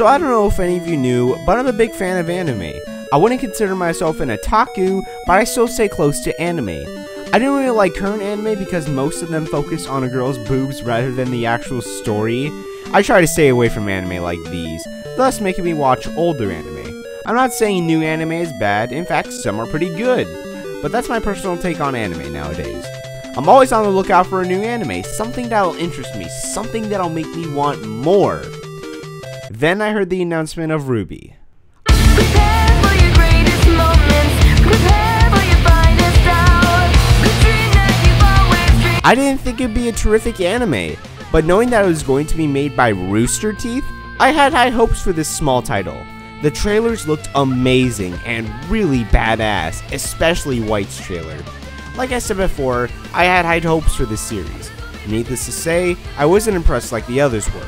So I don't know if any of you knew, but I'm a big fan of anime. I wouldn't consider myself an otaku, but I still stay close to anime. I didn't really like current anime because most of them focus on a girl's boobs rather than the actual story. I try to stay away from anime like these, thus making me watch older anime. I'm not saying new anime is bad, in fact some are pretty good, but that's my personal take on anime nowadays. I'm always on the lookout for a new anime, something that'll interest me, something that'll make me want more. Then I heard the announcement of RWBY. Prepare for your greatest moments. Prepare for your finest hour. The dream that you've always dreamed. I didn't think it'd be a terrific anime, but knowing that it was going to be made by Rooster Teeth, I had high hopes for this small title. The trailers looked amazing and really badass, especially White's trailer. Like I said before, I had high hopes for this series. Needless to say, I wasn't impressed like the others were.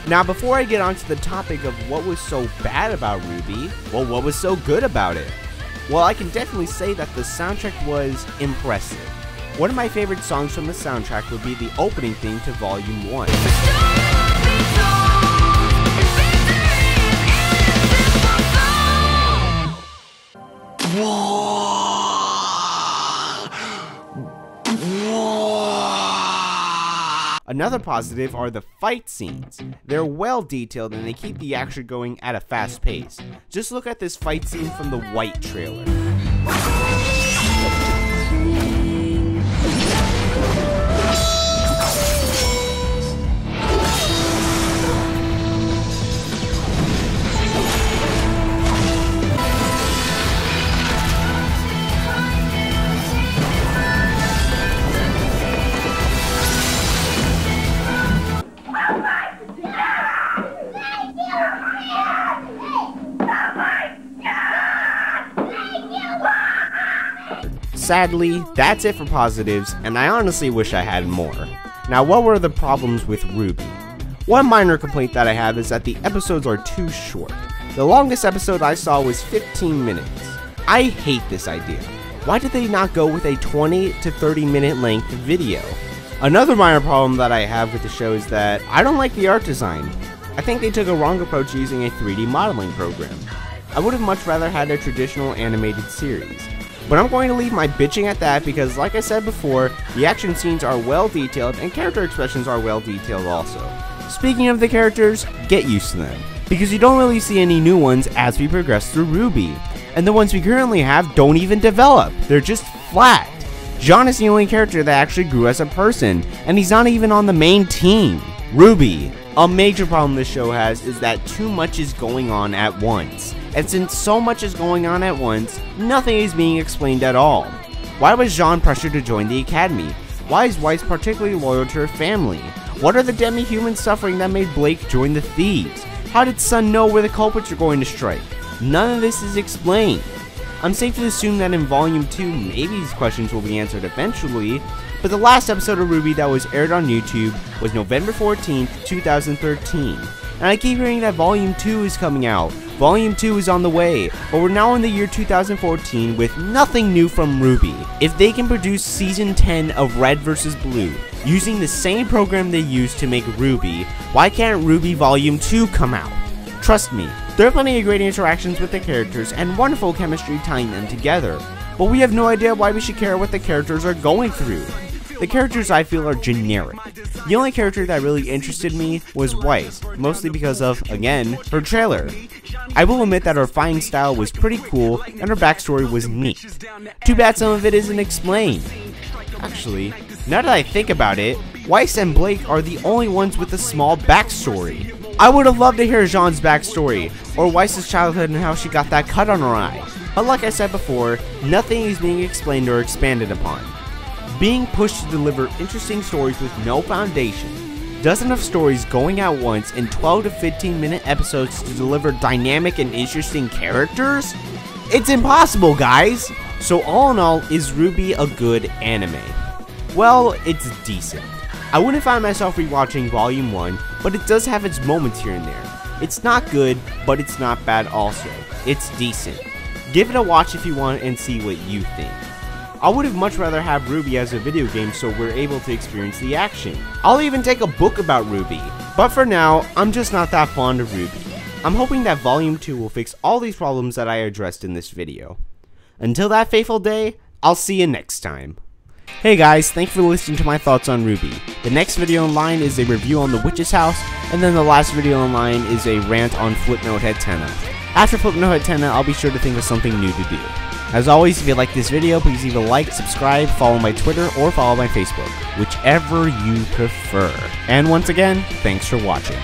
Now before I get onto the topic of what was so bad about RWBY, well, what was so good about it? Well, I can definitely say that the soundtrack was impressive. One of my favorite songs from the soundtrack would be the opening theme to Volume 1. Another positive are the fight scenes. They're well detailed and they keep the action going at a fast pace. Just look at this fight scene from the White trailer. Sadly, that's it for positives, and I honestly wish I had more. Now, what were the problems with RWBY? One minor complaint that I have is that the episodes are too short. The longest episode I saw was 15 minutes. I hate this idea. Why did they not go with a 20 to 30 minute length video? Another minor problem that I have with the show is that I don't like the art design. I think they took a wrong approach using a 3D modeling program. I would have much rather had a traditional animated series. But I'm going to leave my bitching at that because, like I said before, the action scenes are well detailed and character expressions are well detailed also. Speaking of the characters, get used to them, because you don't really see any new ones as we progress through RWBY, and the ones we currently have don't even develop, they're just flat. John is the only character that actually grew as a person, and he's not even on the main team. RWBY. A major problem this show has is that too much is going on at once. And since so much is going on at once, nothing is being explained at all. Why was Jean pressured to join the academy? Why is Weiss particularly loyal to her family? What are the demi-humans suffering that made Blake join the thieves? How did Sun know where the culprits are going to strike? None of this is explained. I'm safe to assume that in Volume 2, maybe these questions will be answered eventually, but the last episode of RWBY that was aired on YouTube was November 14th, 2013. And I keep hearing that Volume 2 is coming out. Volume 2 is on the way, but we're now in the year 2014 with nothing new from RWBY. If they can produce Season 10 of Red vs. Blue using the same program they used to make RWBY, why can't RWBY Volume 2 come out? Trust me, there are plenty of great interactions with the characters and wonderful chemistry tying them together, but we have no idea why we should care what the characters are going through. The characters I feel are generic. The only character that really interested me was Weiss, mostly because of, again, her trailer. I will admit that her fighting style was pretty cool and her backstory was neat. Too bad some of it isn't explained. Actually, now that I think about it, Weiss and Blake are the only ones with a small backstory. I would have loved to hear Jean's backstory, or Weiss's childhood and how she got that cut on her eye. But like I said before, nothing is being explained or expanded upon. Being pushed to deliver interesting stories with no foundation. Dozen of stories going at once in 12 to 15 minute episodes to deliver dynamic and interesting characters? It's impossible, guys! So all in all, is RWBY a good anime? Well, it's decent. I wouldn't find myself rewatching Volume 1, but it does have its moments here and there. It's not good, but it's not bad also. It's decent. Give it a watch if you want and see what you think. I would have much rather have RWBY as a video game so we're able to experience the action. I'll even take a book about RWBY, but for now, I'm just not that fond of RWBY. I'm hoping that Volume 2 will fix all these problems that I addressed in this video. Until that fateful day, I'll see you next time. Hey guys, thanks for listening to my thoughts on RWBY. The next video in line is a review on the Witch's House, and then the last video in line is a rant on Flipnote Hatena. After Flipnote Hatena, I'll be sure to think of something new to do. As always, if you like this video, please leave a like, subscribe, follow my Twitter, or follow my Facebook, whichever you prefer. And once again, thanks for watching.